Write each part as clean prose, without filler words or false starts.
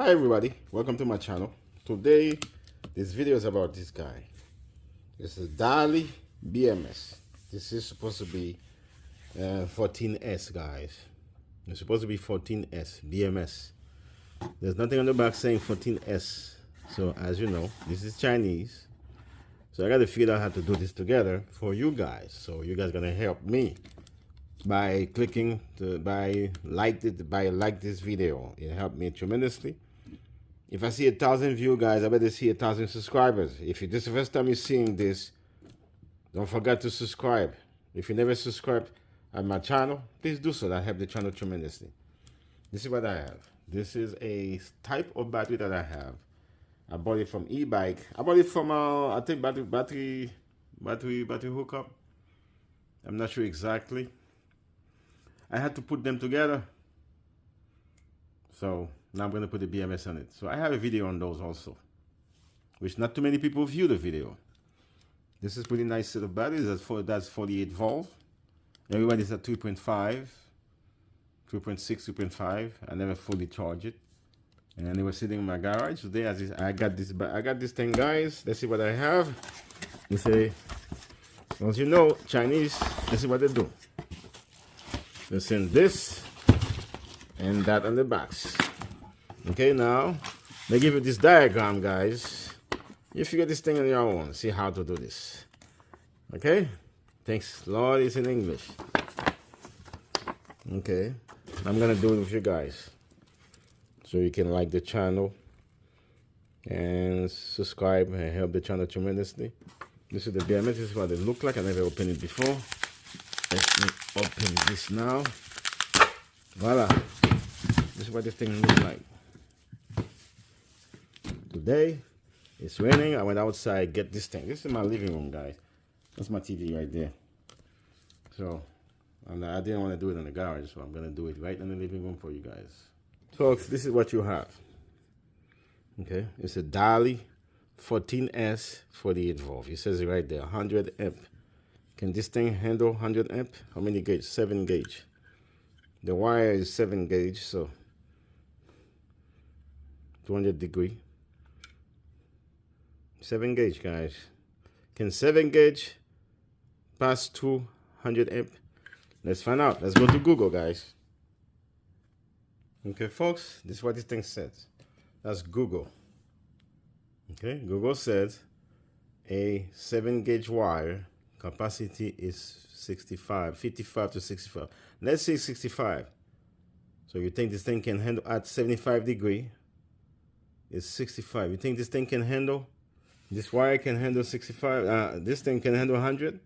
Hi everybody, welcome to my channel. Today this video is about this guy. This is Daly Bms. This is supposed to be 14S, guys. It's supposed to be 14S BMS. There's nothing on the back saying 14S. So as you know, this is Chinese. So I got to figure out how to do this together for you guys. So you guys gonna help me by clicking by like this video. It helped me tremendously. If I see 1,000 views, guys, I better see 1,000 subscribers. If this is the first time you're seeing this, don't forget to subscribe. If you never subscribed at my channel, please do so. That helps the channel tremendously. This is what I have. This is a type of battery that I have. I bought it from e-bike. I bought it from I think battery hookup. I'm not sure exactly. I had to put them together. So now I'm going to put the BMS on it. So I have a video on those also, which not too many people view the video. This is pretty nice set of batteries. That's 48 volt. Everybody's at 2.5, 2.6, 2.5. I never fully charge it. And they were sitting in my garage today. I got this thing, guys. Let's see what I have. You say, as you know, Chinese, this is what they do. They send this and that on the box. Okay, now they give you this diagram, guys. You figure this thing on your own. See how to do this. Okay? Thanks, Lord, it's in English. Okay, I'm gonna do it with you guys, so you can like the channel and subscribe and help the channel tremendously. This is the BMS. This is what it look like. I never opened it before. Let me open this now. Voila. This is what this thing looks like. Today, it's raining. I went outside, get this thing. This is my living room, guys. That's my TV right there. So, I didn't want to do it in the garage, so I'm going to do it right in the living room for you guys. Folks, this is what you have. Okay, it's a Daly 14S 48 volt. It says it right there, 100 amp. Can this thing handle 100 amp? How many gauge? 7 gauge. The wire is 7 gauge, so 200 degree. 7 gauge, guys. Can 7 gauge pass 200 amp? Let's find out. Let's go to Google, guys. Okay, folks, this is what this thing says. That's Google. Okay, Google says a 7 gauge wire capacity is 55 to 65. Let's say 65. So you think this thing can handle at 75 degree? It's 65. You think this thing can handle? This wire can handle 65. This thing can handle 100.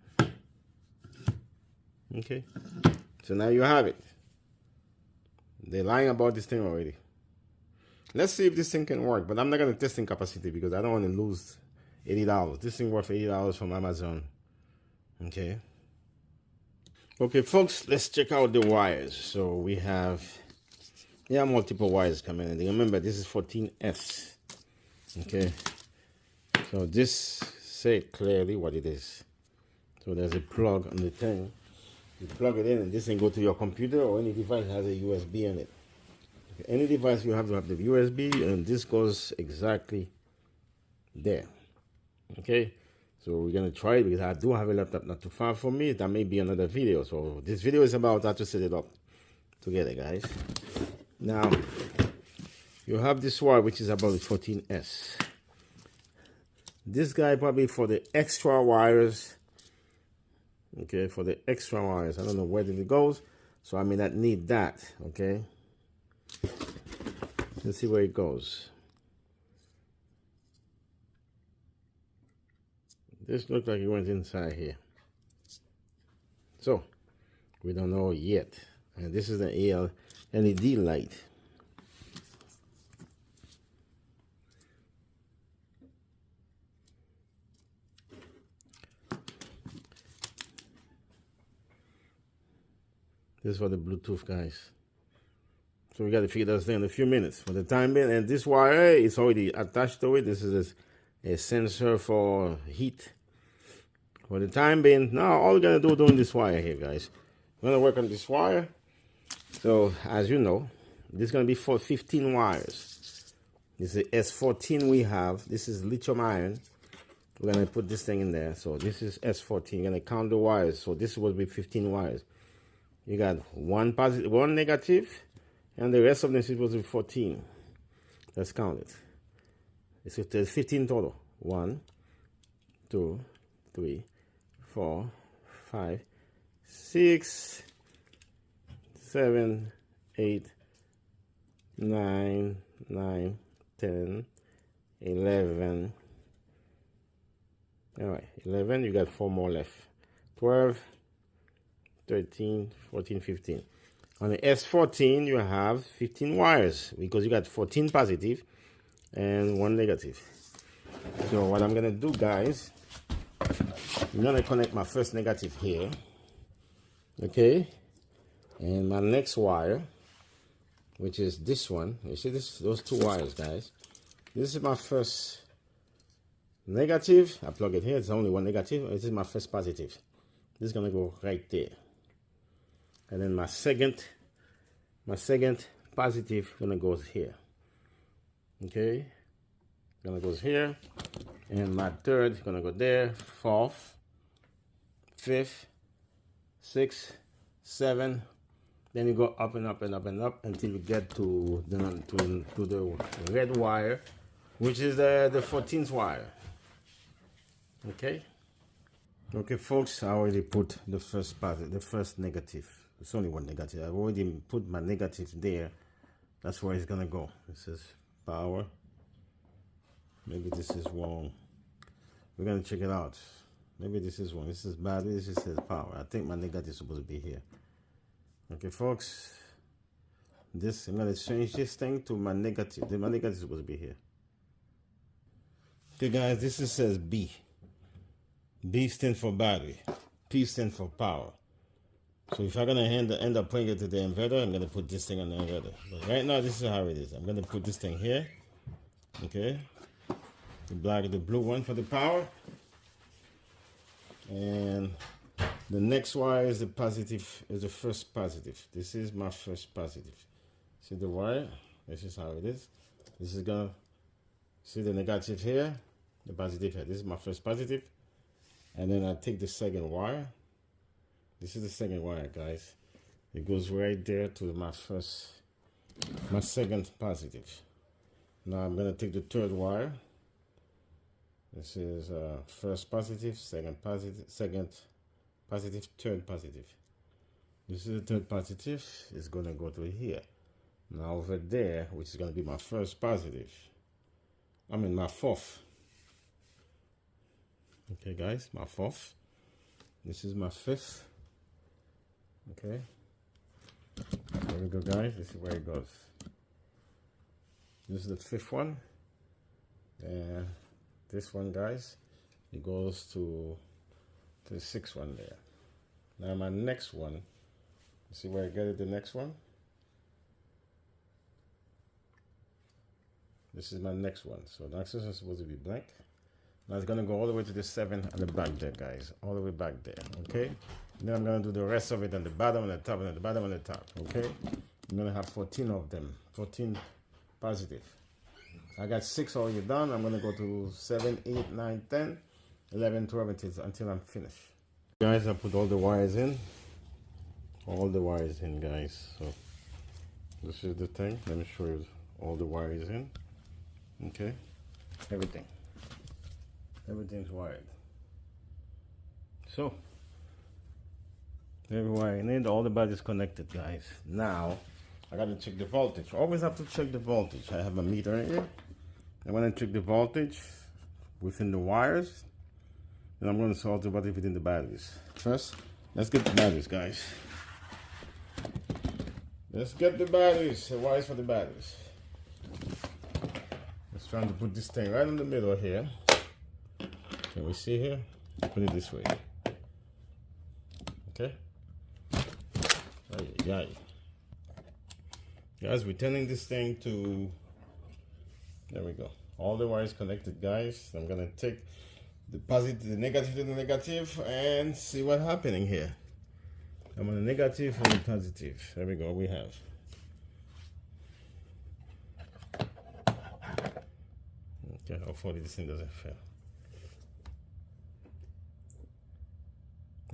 Okay. So now you have it. They're lying about this thing already. Let's see if this thing can work. But I'm not going to test in capacity because I don't want to lose $80. This thing worth $80 from Amazon. Okay. Okay, folks, let's check out the wires. So we have, multiple wires coming in. Remember, this is 14S. Okay. So this say clearly what it is. So there's a plug on the thing. You plug it in and this thing go to your computer or any device that has a USB in it. Okay. Any device you have to have the USB, and this goes exactly there. Okay. So we're going to try it because I do have a laptop not too far from me. That may be another video. So this video is about how to set it up together, guys. Now, you have this wire, which is about the 14S. This guy probably for the extra wires. Okay, for the extra wires. I don't know where it goes. So I may not need that. Okay. Let's see where it goes. This looks like it went inside here. So, we don't know yet. And this is the LED light. This is for the Bluetooth, guys. So we got to figure that thing in a few minutes. For the time being, and this wire is already attached to it. This is a sensor for heat. For the time being, now all we're gonna do doing this wire here, guys. We're gonna work on this wire. So as you know, this is gonna be for 15 wires. This is S14 we have. This is lithium iron. We're gonna put this thing in there. So this is S14. You're gonna count the wires. So this will be 15 wires. You got one positive, one negative, and the rest of them is supposed to be 14. Let's count it. There's 15 total. 1, 2, 3, 4, 5, 6, 7, 8, 9, 10, 11. All right, 11. You got 4 more left. 12, 13, 14, 15. On the S14, you have 15 wires because you got 14 positive and 1 negative. So what I'm gonna do, guys, I'm gonna connect my first negative here, okay, and my next wire, which is this one. You see this? Those 2 wires, guys. This is my first negative. I plug it here. It's only 1 negative. This is my first positive. This is gonna go right there, and then my second positive gonna go here. Okay, gonna go here, and my third gonna go there. 4th, 5th, 6th, 7th. Then you go up and up and up and up until you get to the red wire, which is the 14th wire. Okay. Okay, folks. I already put the first positive, the first negative. It's only 1 negative. I've already put my negative there. That's where it's gonna go. This is power. Maybe this is wrong. We're gonna check it out. Maybe this is wrong. This is bad. This says power. I think my negative is supposed to be here. Okay, folks. This, I'm gonna change this thing to my negative. My negative is supposed to be here. Okay, guys. This says B. B stands for battery. P stands for power. So if I'm gonna end up putting it to the inverter, I'm gonna put this thing on the inverter. But right now, this is how it is. I'm gonna put this thing here. Okay. The blue one for the power, and the next wire is the positive. Is the first positive. This is my first positive. See the wire? This is how it is. This is gonna see the negative here, the positive here. This is my first positive, and then I take the second wire. This is the second wire, guys. It goes right there to my second positive. Now I'm gonna take the third wire. This is first positive, second positive, third positive. This is the third positive. It's gonna go to here. Now over there, which is gonna be my first positive. I mean my 4th. Okay, guys, my 4th. This is my 5th. Okay. There we go, guys. This is where it goes. This is the 5th one. And this one, guys, it goes to the 6th one there. Now my next one, you see where I get it, the next one? This is my next one. So the next one is supposed to be blank. Now it's gonna go all the way to the 7 at the back there, guys. All the way back there, okay? And then I'm gonna do the rest of it on the bottom and the top and the bottom and the top, okay? I'm gonna have 14 of them, 14 positive. I got 6 already done. I'm gonna go to 7, 8, 9, 10, 11, 12 until I'm finished. Guys, I put all the wires in. All the wires in, guys. So this is the thing. Let me show you all the wires in. Okay, everything's wired. So every wire in it, all the batteries connected, guys. Now I gotta check the voltage. Always have to check the voltage. I have a meter in here. I'm gonna check the voltage within the wires, and I'm gonna solve the voltage within the batteries. First, let's get the batteries, guys. Let's get the batteries, the wires for the batteries. Let's try to put this thing right in the middle here. Can we see here? Put it this way. Okay. Guys, we're turning this thing to, there we go. All the wires connected, guys. I'm gonna take the positive, the negative to the negative and see what's happening here. I'm on the negative and the positive. There we go, we have. Okay, hopefully this thing doesn't fail.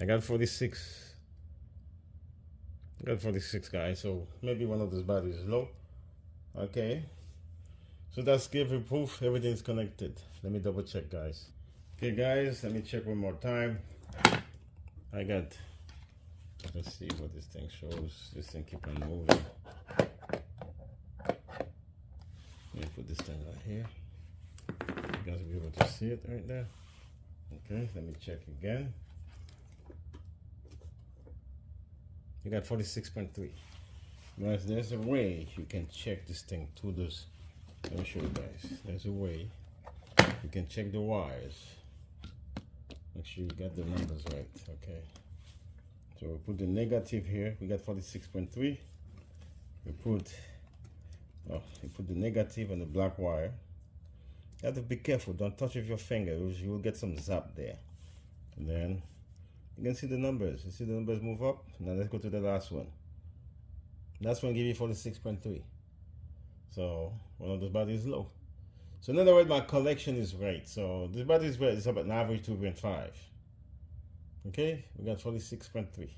I got 46. I got 46, guys, so maybe one of those batteries is low. Okay, so that's give you proof everything's connected. Let me double check, guys. Okay, guys, let me check one more time. I got, let's see what this thing shows. This thing keep on moving. Let me put this thing right here. You guys will be able to see it right there. Okay, let me check again. You got 46.3. Guys, there's a way you can check this thing to this. Let me show you guys. There's a way you can check the wires. Make sure you got the numbers right. Okay. So we put the negative here. We got 46.3. We put the negative on the black wire. You have to be careful. Don't touch with your finger. You will get some zap there. And then you can see the numbers. You see the numbers move up. Now let's go to the last one. Last one give you 46.3. So one of those batteries is low. So in other words, my collection is right. So this battery is right. It's about an average 2.5. Okay, we got 46.3.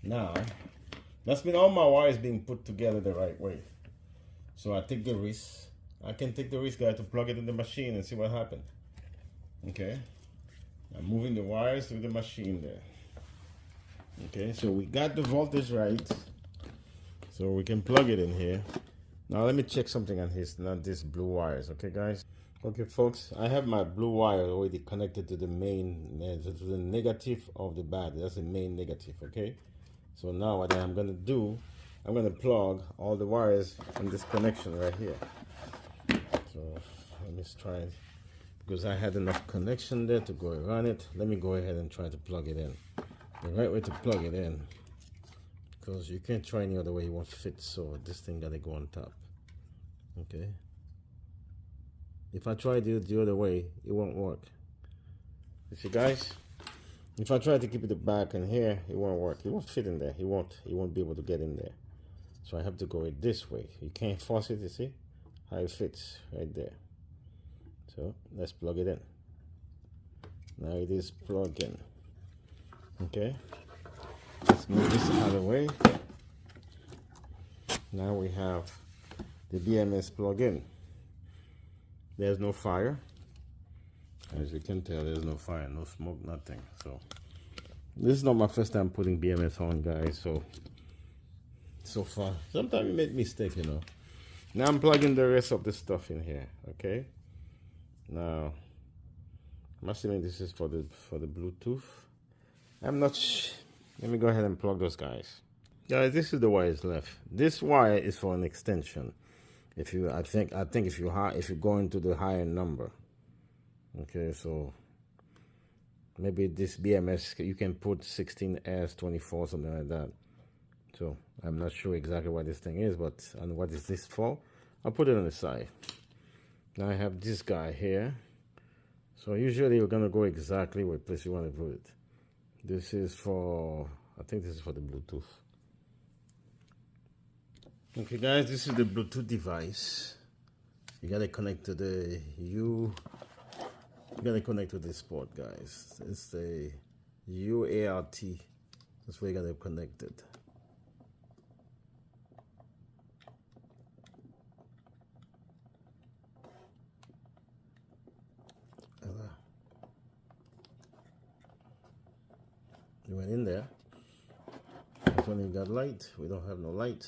Now, that's been all my wires being put together the right way. So I take the risk. I can take the risk, guys, to plug it in the machine and see what happens. Okay, I'm moving the wires through the machine there. Okay, so we got the voltage right. So we can plug it in here. Now let me check something on his, not this blue wires. Okay, guys. Okay, folks, I have my blue wire already connected to the main, to the negative of the battery. That's the main negative. Okay. So now what I'm gonna do, I'm gonna plug all the wires in this connection right here. So let me try it, because I had enough connection there to go around it. Let me go ahead and try to plug it in. The right way to plug it in, because you can't try any other way, it won't fit. So this thing gotta go on top. Okay. If I try to do it the other way, it won't work. You see, guys? If I try to keep it back in here, it won't work. It won't fit in there. It won't be able to get in there. So I have to go it this way. You can't force it, you see? How it fits right there. So let's plug it in. Now it is plugged in. Okay. Let's move this out of the way. Now we have the BMS plug in. There's no fire. As you can tell, there's no fire, no smoke, nothing. So this is not my first time putting BMS on, guys. So far, sometimes you make mistakes, you know. Now I'm plugging the rest of the stuff in here. Okay. Now I'm assuming this is for the Bluetooth. I'm not. Let me go ahead and plug those guys. Guys, this is the wires left. This wire is for an extension. If you, I think if you go into the higher number. Okay, so maybe this BMS you can put 16S 24, something like that. So I'm not sure exactly what this thing is, but and what is this for? I'll put it on the side. Now I have this guy here. So usually you're gonna go exactly where place you want to put it. This is for, I think this is for the Bluetooth. Okay, guys, this is the Bluetooth device. You gotta connect to the You gotta connect to this port, guys. It's the UART. That's where you gotta connect it. You went in there. That's when you got light. We don't have no light.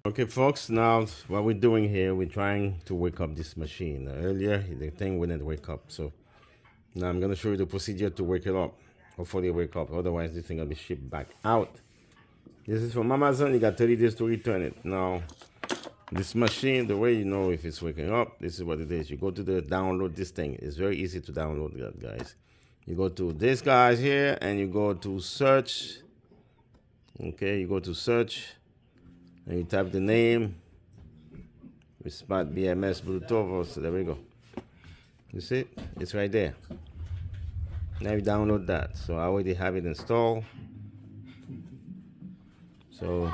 Okay, folks, now what we're doing here, we're trying to wake up this machine. Earlier, the thing wouldn't wake up. So now I'm going to show you the procedure to wake it up. Hopefully it wake up. Otherwise, this thing will be shipped back out. This is from Amazon. You got 30 days to return it. Now, this machine, the way you know if it's waking up, this is what it is. You go to the download this thing. It's very easy to download that, guys. You go to this guys here and you go to search. Okay, you go to search and you type the name. We spot BMS Bluetooth. So there we go. You see, it's right there. Now you download that. So I already have it installed. So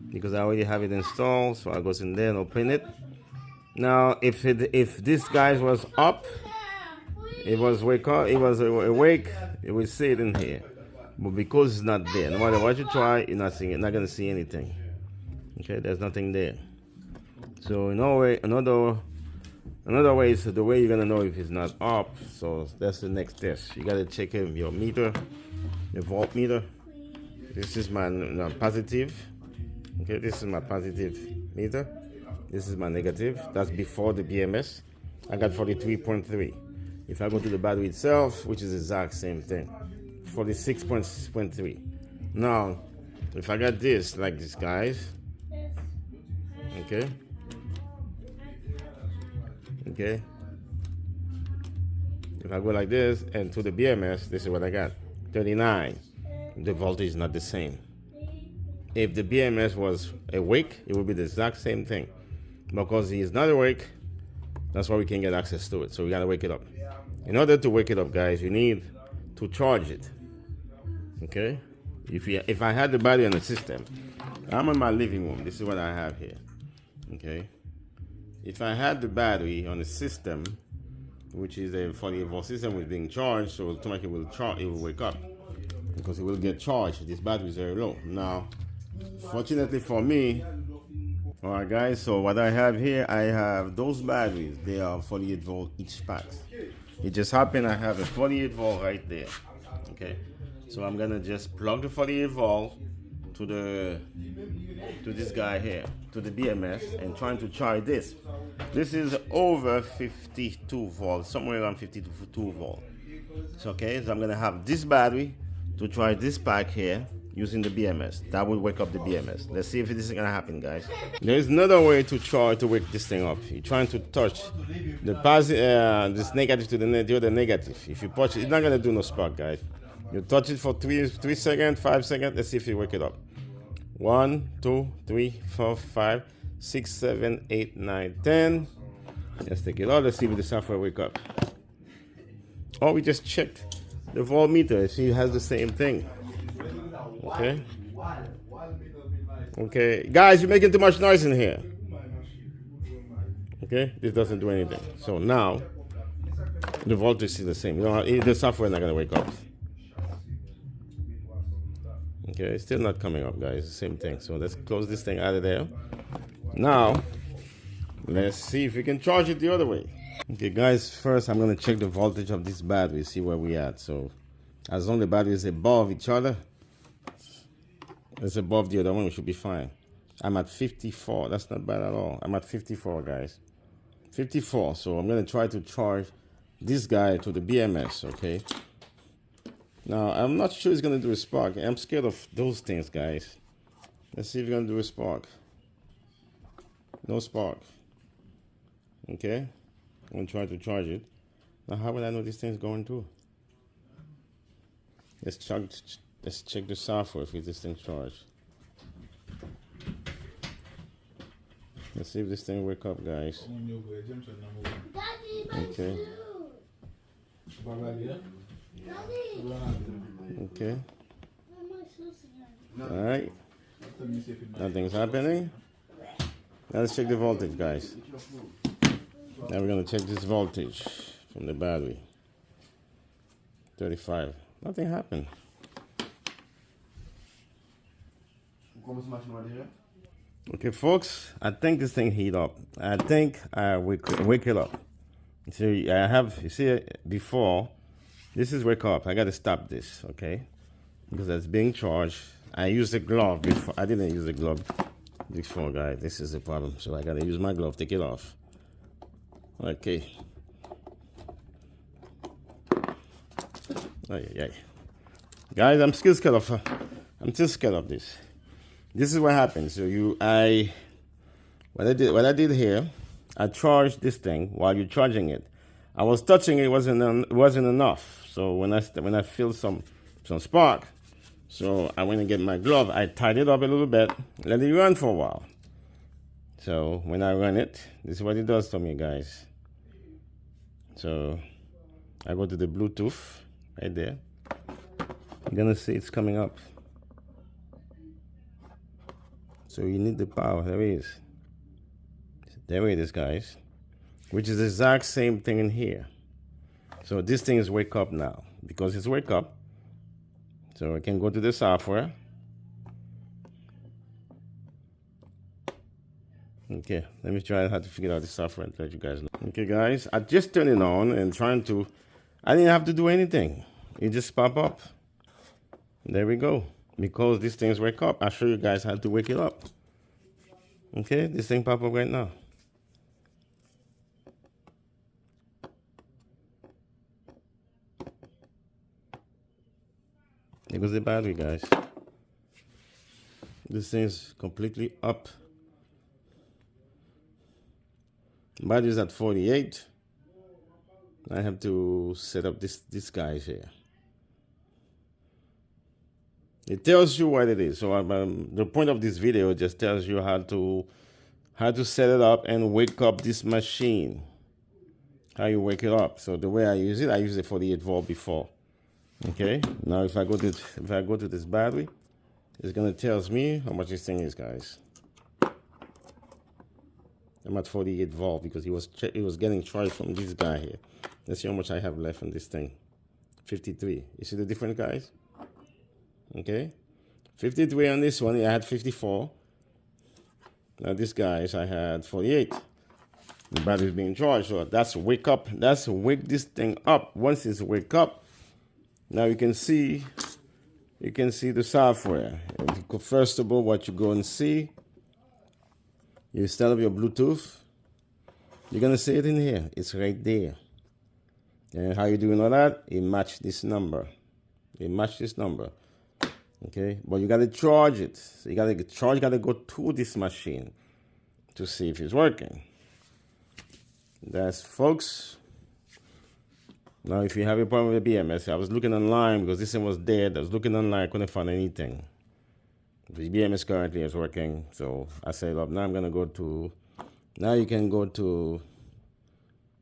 because I already have it installed, so I go in there and open it. Now, if this guy was up, it was wake up, it was awake, it would say it in here. But because it's not there, no matter what you try, you're not seeing it, not gonna see anything. Okay, there's nothing there. So another way is the way you're gonna know if it's not up. So that's the next test. You gotta check your meter, your voltmeter. This is my positive. Okay, this is my positive meter. This is my negative. That's before the BMS. I got 43.3. If I go to the battery itself, which is the exact same thing, 46.3. Now, if I got this, like this, guys, okay, if I go like this and to the BMS, this is what I got, 39. The voltage is not the same. If the BMS was awake, it would be the exact same thing. Because he is not awake, that's why we can't get access to it. So we gotta wake it up. In order to wake it up, guys, you need to charge it. Okay? If I had the battery on the system, I'm in my living room. This is what I have here. Okay? If I had the battery on the system, which is a 48-volt system, was being charged, so automatically it will wake up because it will get charged. This battery is very low. Now, fortunately for me, all right, guys, so what I have here, I have those batteries. They are 48-volt each pack. It just happened I have a 48-volt right there. Okay, so I'm gonna just plug the 48-volt to this guy here, to the BMS, and trying to charge this. This is over 52 volts, somewhere around 52 volts. So, okay, so I'm gonna have this battery to try this pack here using the BMS. That will wake up the BMS. Let's see if this is gonna happen, guys. There's another way to try to wake this thing up. You're trying to touch the positive, this negative to the other negative. If you touch it, it's not gonna do no spark, guys. You touch it for 3 seconds, 5 seconds. Let's see if you wake it up. 1, 2, 3, 4, 5, 6, 7, 8, 9, 10. Let's take it out. Let's see if the software wake up. Oh, we just checked the voltmeter. See, it has the same thing. Okay. Okay, guys, you're making too much noise in here. Okay, this doesn't do anything. So now the voltage is the same. You know, the software is not gonna wake up. Okay, it's still not coming up, guys. The same thing. So let's close this thing out of there. Now let's see if we can charge it the other way. Okay, guys, first I'm gonna check the voltage of this battery, see where we at. So as long as the battery is above each other, it's above the other one, we should be fine. I'm at 54. That's not bad at all. I'm at 54, guys. 54. So I'm gonna try to charge this guy to the BMS. Okay. Now I'm not sure it's gonna do a spark. I'm scared of those things, guys. Let's see if it's gonna do a spark. No spark. Okay. I'm gonna try to charge it. Now how would I know this thing's going through? Let's check the software if this thing charged. Let's see if this thing wake up, guys. Okay. Okay. All right. Nothing's happening. Now let's check the voltage, guys. Now we're gonna check this voltage from the battery. 35. Nothing happened. Okay, folks, I think this thing heat up. I think I wake it up. See, I have, you see before, this is wake up. I got to stop this, okay? Because it's being charged. I used a glove before. I didn't use a glove before, guys. This is the problem. So I got to use my glove, take it off. Okay. Oh, yeah. Guys, I'm still scared of this. This is what happens. So what I did here, I charged this thing while you're charging it. I was touching it, wasn't enough. So when I feel some spark, so I went and get my glove. I tied it up a little bit, let it run for a while. So when I run it, this is what it does to me, guys. So I go to the Bluetooth right there. You're gonna see it's coming up. So you need the power. There it is. There it is, guys. which is the exact same thing in here. So this thing is wake up now. Because it's wake up, so I can go to the software. Okay, let me try how to figure out the software and let you guys know. Okay guys, I just turned it on and I didn't have to do anything. It just pop up. There we go. Because this thing's wake up, I'll show you guys how to wake it up. Okay, this thing pop up right now. There goes the battery, guys. This thing's completely up. Battery's at 48. I have to set up this guys here. It tells you what it is. So the point of this video just tells you how to set it up and wake up this machine. How you wake it up. So the way I use a 48 volt before. Okay. Now if I go to this battery, it's gonna tells me how much this thing is, guys. I'm at 48 volt because it was getting charged from this guy here. Let's see how much I have left on this thing. 53. You see the difference, guys? Okay, 53 on this one. I had 54. Now this guys, I had 48. The battery is being charged, so that's wake up. That's wake this thing up. Once it's wake up, now you can see the software. First of all, what you go and see, you start up your Bluetooth. You're gonna see it in here. It's right there. And how you doing all that? It match this number. It match this number. Okay, but you gotta charge it. So you gotta go to this machine to see if it's working. That's folks. Now if you have a problem with the BMS, I was looking online because this thing was dead. I was looking online, I couldn't find anything. The BMS currently is working, so I said, well, now I'm gonna go to. Now you can go to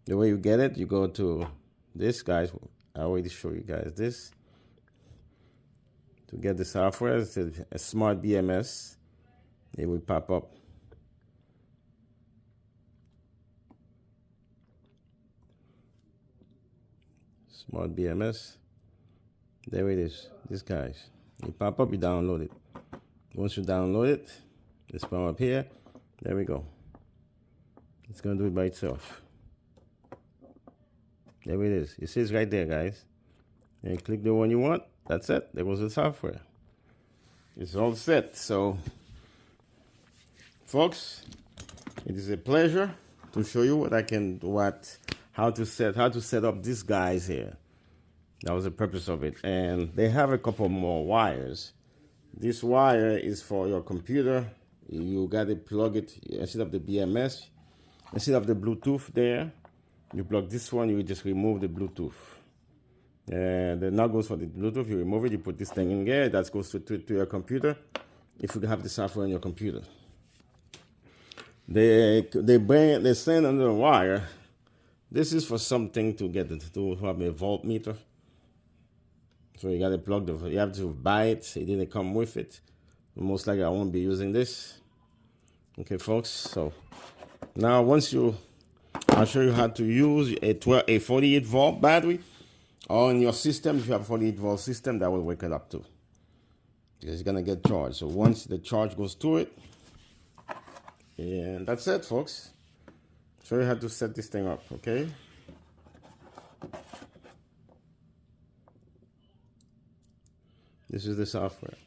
the way you get it. You go to this, guys. I already show you guys this. To get the software, it's a smart BMS. It will pop up. Smart BMS. There it is. This guys. You pop up, you download it. Once you download it, it's pop up here. There we go. It's gonna do it by itself. There it is. It says right there, guys. And click the one you want. That's it. There was the software. It's all set. So, folks, it is a pleasure to show you how to set up these guys here. That was the purpose of it. And they have a couple more wires. This wire is for your computer. You got to plug it instead of the BMS, instead of the Bluetooth there. You plug this one. You just remove the Bluetooth. The nut goes for the Bluetooth. You remove it. You put this thing in there. That goes to your computer. If you have the software on your computer, they send under the wire. This is for something to have a voltmeter. So you got to plug you have to buy it. It didn't come with it. Most likely I won't be using this. Okay, folks. So now I'll show you how to use a 48 volt battery. Or in your system, if you have a 48 volt system, that will wake it up too. Because it's gonna get charged. So once the charge goes to it, and that's it, folks. Show you how to set this thing up, okay? This is the software.